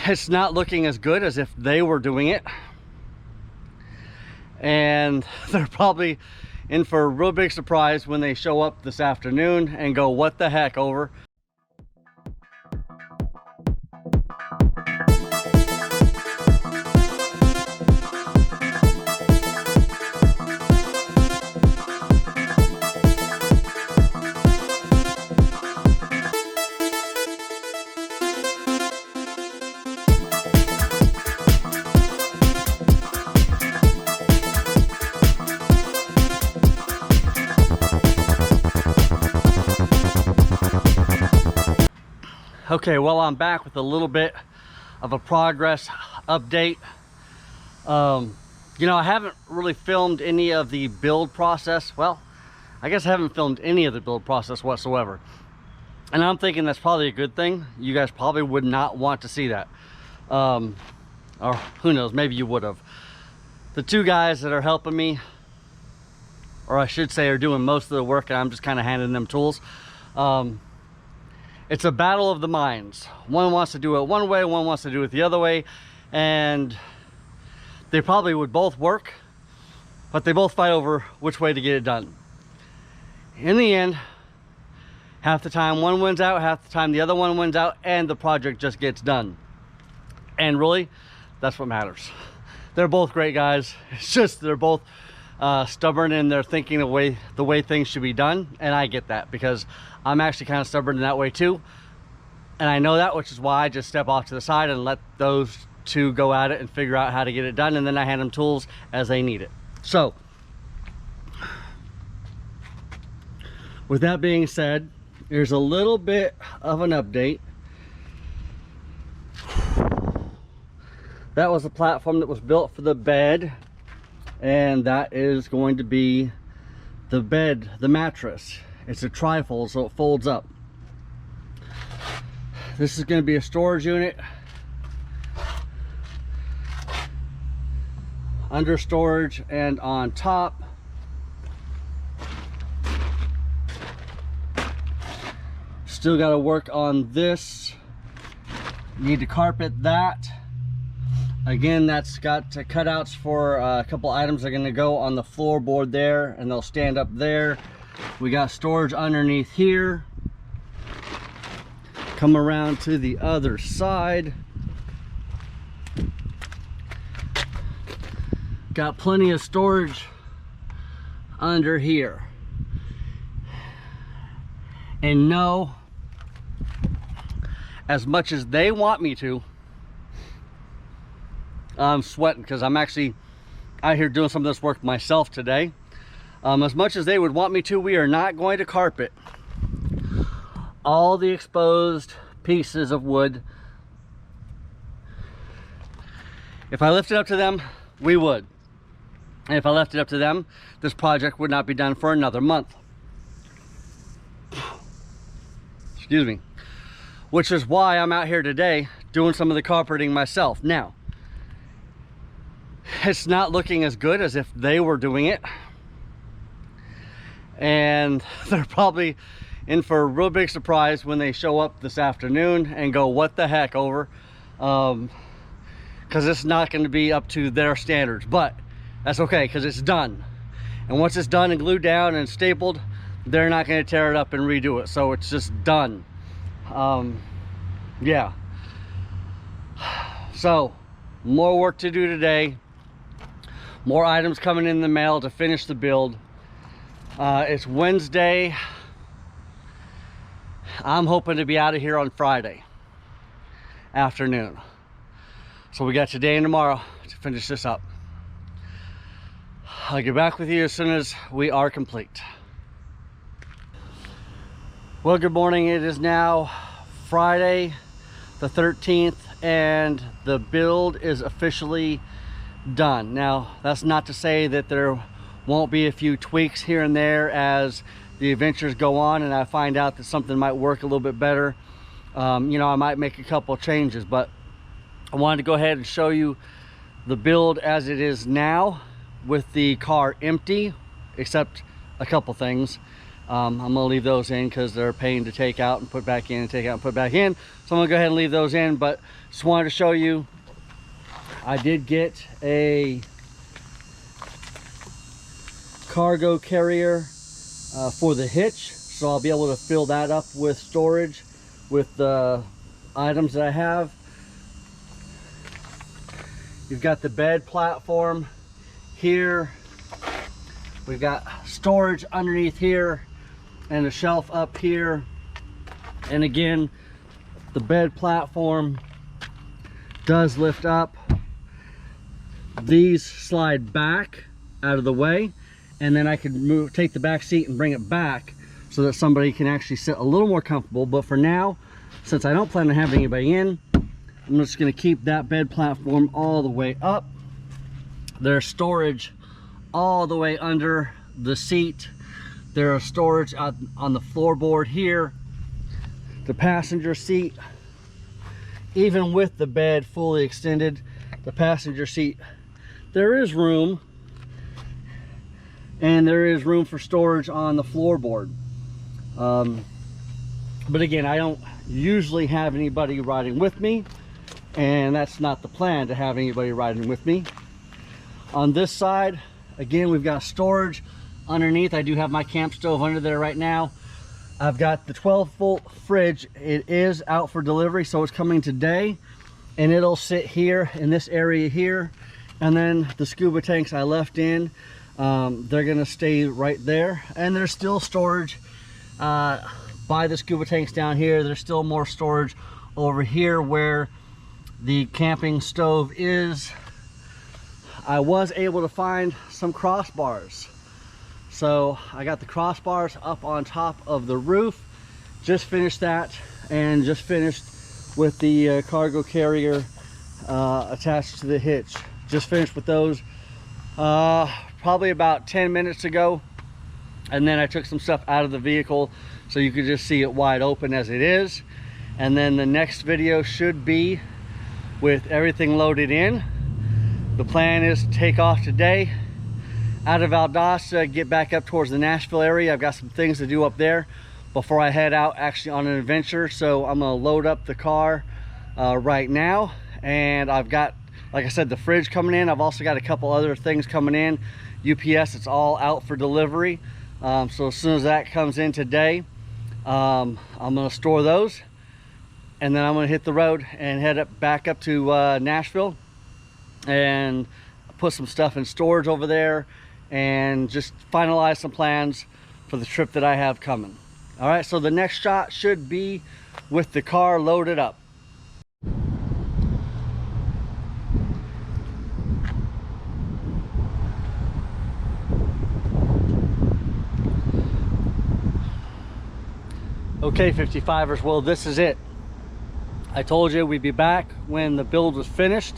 It's not looking as good as if they were doing it, and they're probably in for a real big surprise when they show up this afternoon and go, what the heck, over. Okay, well, I'm back with a little bit of a progress update. You know, I haven't really filmed any of the build process. Well, I guess I haven't filmed any of the build process whatsoever. And I'm thinking that's probably a good thing. You guys probably would not want to see that. Or who knows, maybe you would have. The two guys that are helping me, or I should say are doing most of the work, and I'm just kind of handing them tools. It's a battle of the minds. One wants to do it one way, one wants to do it the other way, and they probably would both work, but they both fight over which way to get it done. In the end, half the time one wins out, half the time the other one wins out, and the project just gets done. And really, that's what matters. They're both great guys. It's just they're both stubborn in their thinking the way things should be done, and I get that because I'm actually kind of stubborn in that way too, and I know that, which is why I just step off to the side and let those two go at it and figure out how to get it done, and then I hand them tools as they need it. So with that being said, here's a little bit of an update. That was a platform that was built for the bed, and that is going to be the bed, the mattress. It's a trifold, so it folds up. This is going to be a storage unit. Under storage and on top. Still got to work on this. Need to carpet that. Again, that's got cutouts for a couple items that are going to go on the floorboard there, and they'll stand up there. We got storage underneath here. Come around to the other side. Got plenty of storage under here. And no, as much as they want me to, I'm sweating because I'm actually out here doing some of this work myself today. As much as they would want me to, we are not going to carpet all the exposed pieces of wood. If I left it up to them, we would. And if I left it up to them, this project would not be done for another month. Excuse me. Which is why I'm out here today doing some of the carpeting myself. Now, it's not looking as good as if they were doing it, and they're probably in for a real big surprise when they show up this afternoon and go, what the heck, over, because it's not going to be up to their standards. But that's okay, because it's done, and once it's done and glued down and stapled, they're not going to tear it up and redo it, so it's just done. Yeah, so more work to do today, more items coming in the mail to finish the build. It's Wednesday. I'm hoping to be out of here on Friday afternoon. So we got today and tomorrow to finish this up. I'll get back with you as soon as we are complete. Well, good morning. It is now Friday the 13th, and the build is officially done. Now, that's not to say that there won't be a few tweaks here and there as the adventures go on and I find out that something might work a little bit better. You know, I might make a couple changes, but I wanted to go ahead and show you the build as it is now with the car empty, except a couple things. I'm gonna leave those in because they're paying to take out and put back in, and take out and put back in. So I'm gonna go ahead and leave those in, but just wanted to show you, I did get a cargo carrier for the hitch, so I'll be able to fill that up with storage with the items that I have. You've got the bed platform here, we've got storage underneath here and a shelf up here, and again the bed platform does lift up. These slide back out of the way, and then I could take the back seat and bring it back so that somebody can actually sit a little more comfortable. But for now, since I don't plan on having anybody in, I'm just going to keep that bed platform all the way up. There's storage all the way under the seat. There's storage on the floorboard here. The passenger seat, even with the bed fully extended, the passenger seat, there is room, and there is room for storage on the floorboard. But again, I don't usually have anybody riding with me, and that's not the plan, to have anybody riding with me. On this side, again, we've got storage underneath. I do have my camp stove under there right now. I've got the 12-volt fridge. It is out for delivery, so it's coming today, and it'll sit here in this area here. And then the scuba tanks I left in, they're gonna stay right there. And there's still storage by the scuba tanks down here. There's still more storage over here where the camping stove is. I was able to find some crossbars, so I got the crossbars up on top of the roof. Just finished that, and just finished with the cargo carrier attached to the hitch. Just finished with those probably about 10 minutes ago, and then I took some stuff out of the vehicle so you could just see it wide open as it is. And then the next video should be with everything loaded in. The plan is to take off today out of Valdosta, get back up towards the Nashville area. I've got some things to do up there before I head out actually on an adventure, so I'm gonna load up the car right now. And I've got, like I said, the fridge coming in. I've also got a couple other things coming in. UPS, it's all out for delivery. So as soon as that comes in today, I'm gonna store those, and then I'm gonna hit the road and head back up to Nashville and put some stuff in storage over there and just finalize some plans for the trip that I have coming. All right, so the next shot should be with the car loaded up. Okay, 55ers, well, this is it. I told you we'd be back when the build was finished,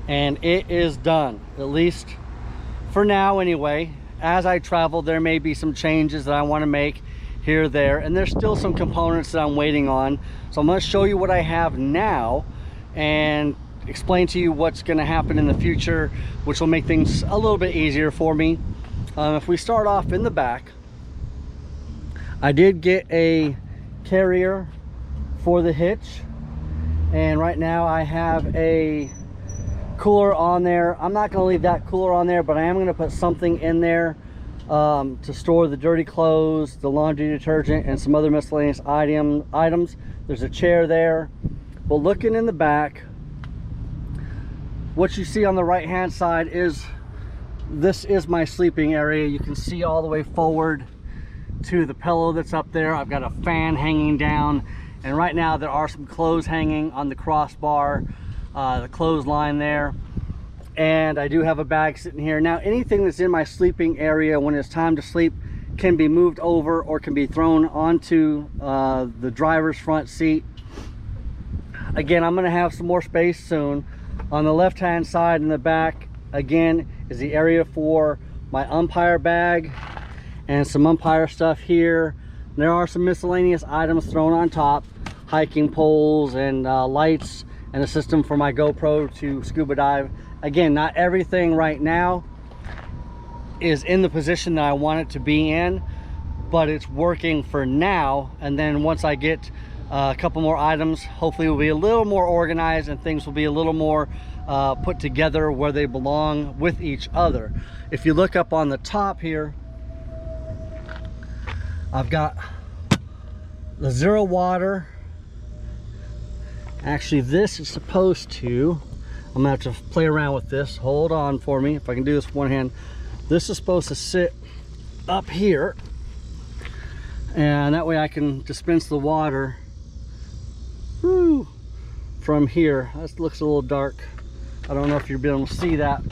and it is done, at least for now anyway. As I travel, there may be some changes that I want to make here or there, and there's still some components that I'm waiting on. So I'm going to show you what I have now and explain to you what's going to happen in the future, which will make things a little bit easier for me. If we start off in the back, I did get a carrier for the hitch, and right now I have a cooler on there. I'm not going to leave that cooler on there, but I am going to put something in there to store the dirty clothes, the laundry detergent, and some other miscellaneous items. There's a chair there. But looking in the back, what you see on the right hand side is, this is my sleeping area. You can see all the way forward to the pillow that's up there. I've got a fan hanging down, and right now there are some clothes hanging on the crossbar, the clothesline there, and I do have a bag sitting here. Now anything that's in my sleeping area when it's time to sleep can be moved over or can be thrown onto the driver's front seat. Again, I'm going to have some more space soon. On the left hand side in the back, again, is the area for my umpire bag and some umpire stuff here. There are some miscellaneous items thrown on top, hiking poles and lights, and a system for my GoPro to scuba dive. Again, not everything right now is in the position that I want it to be in, but it's working for now. And then once I get a couple more items, hopefully we'll be a little more organized and things will be a little more put together where they belong with each other. If you look up on the top here, I've got the zero water. Actually, this is supposed to, I'm gonna have to play around with this. Hold on for me, if I can do this with one hand. This is supposed to sit up here, and that way I can dispense the water from here. This looks a little dark. I don't know if you'll be able to see that.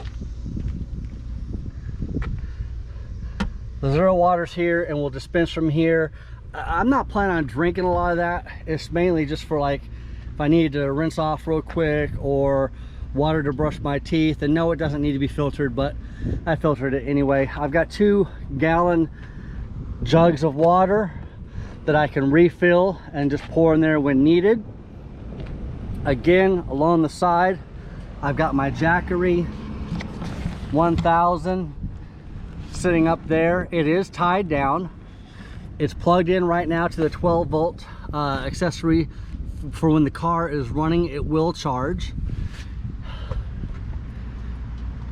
The zero water's here, and we'll dispense from here. I'm not planning on drinking a lot of that. It's mainly just for, like, if I need to rinse off real quick or water to brush my teeth. And no, it doesn't need to be filtered, but I filtered it anyway. I've got 2-gallon jugs of water that I can refill and just pour in there when needed. Again, along the side, I've got my Jackery 1000 sitting up there. It is tied down. It's plugged in right now to the 12-volt accessory for when the car is running. It will charge.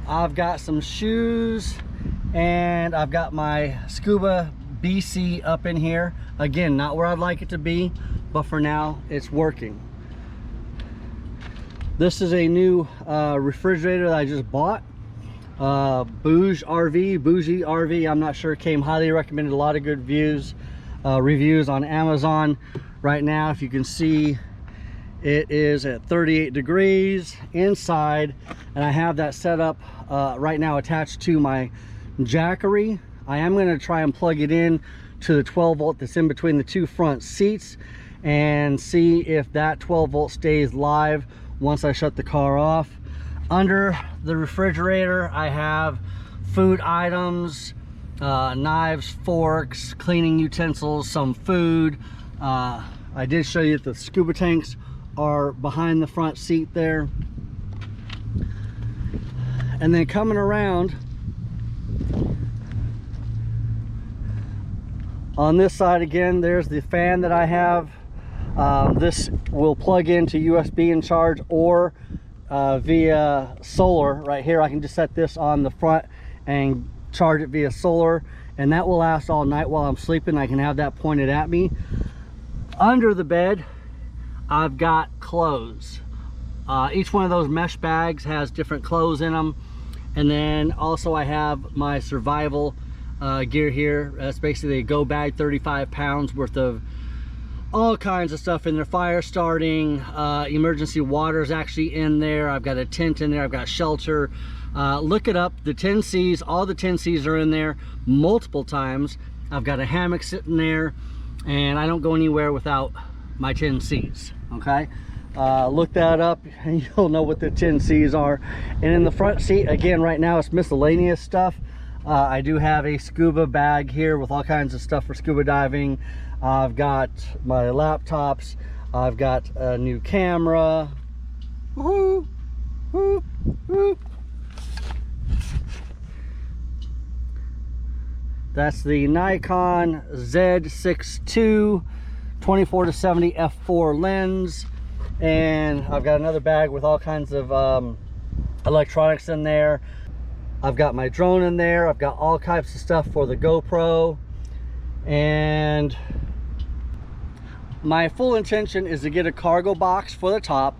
I've got some shoes, and I've got my Scuba BC up in here. Again, not where I'd like it to be, but for now it's working. This is a new refrigerator that I just bought. Bougie RV, I'm not sure. It came highly recommended, a lot of good reviews on Amazon. Right now, if you can see, it is at 38 degrees inside, and I have that set up right now attached to my Jackery. I am going to try and plug it in to the 12-volt that's in between the 2 front seats and see if that 12-volt stays live once I shut the car off. Under the refrigerator, I have food items, knives, forks, cleaning utensils, some food. I did show you that the scuba tanks are behind the front seat there. And then coming around on this side again, there's the fan that I have. This will plug into USB and charge, or via solar. Right here, I can just set this on the front and charge it via solar, and that will last all night while I'm sleeping. I can have that pointed at me. Under the bed, I've got clothes. Each one of those mesh bags has different clothes in them. And then also I have my survival gear here. That's basically a go bag, 35 pounds worth of all kinds of stuff in there. Fire starting, emergency water is actually in there. I've got a tent in there. I've got shelter. Look it up. The 10Cs, all the 10Cs are in there multiple times. I've got a hammock sitting there, and I don't go anywhere without my 10Cs, okay? Look that up and you'll know what the 10Cs are. And in the front seat, again, right now it's miscellaneous stuff. I do have a scuba bag here with all kinds of stuff for scuba diving. I've got my laptops. I've got a new camera. Woo-hoo, woo-hoo. That's the Nikon Z6 II 24-70 f4 lens. And I've got another bag with all kinds of electronics in there. I've got my drone in there. I've got all types of stuff for the GoPro. And my full intention is to get a cargo box for the top.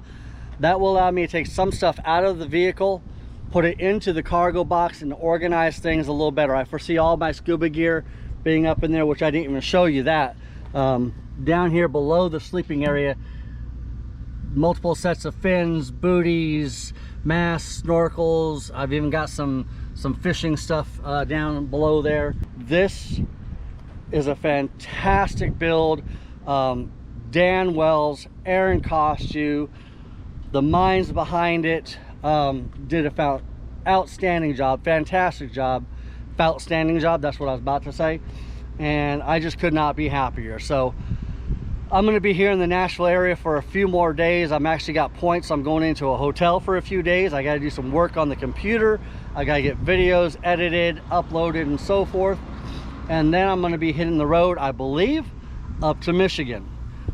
That will allow me to take some stuff out of the vehicle, put it into the cargo box, and organize things a little better. I foresee all my scuba gear being up in there, which I didn't even show you that. Down here below the sleeping area, multiple sets of fins, booties, masks, snorkels. I've even got some fishing stuff down below there. This is a fantastic build. Dan Wells, Aaron Costu, the minds behind it did a outstanding job, fantastic job, outstanding job, that's what I was about to say. And I just could not be happier. So I'm going to be here in the Nashville area for a few more days. I'm actually got points. I'm going into a hotel for a few days. I got to do some work on the computer. I got to get videos edited, uploaded, and so forth. and then I'm going to be hitting the road, I believe, up to Michigan.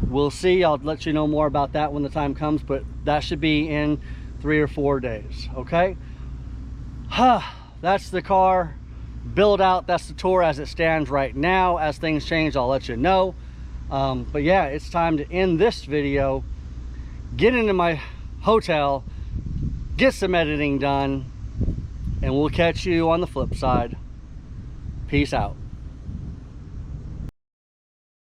We'll see. I'll let you know more about that when the time comes, but that should be in 3 or 4 days. Okay. That's the car build out. That's the tour as it stands right now. As things change, I'll let you know. But yeah, it's time to end this video, get into my hotel, get some editing done, and we'll catch you on the flip side. Peace out.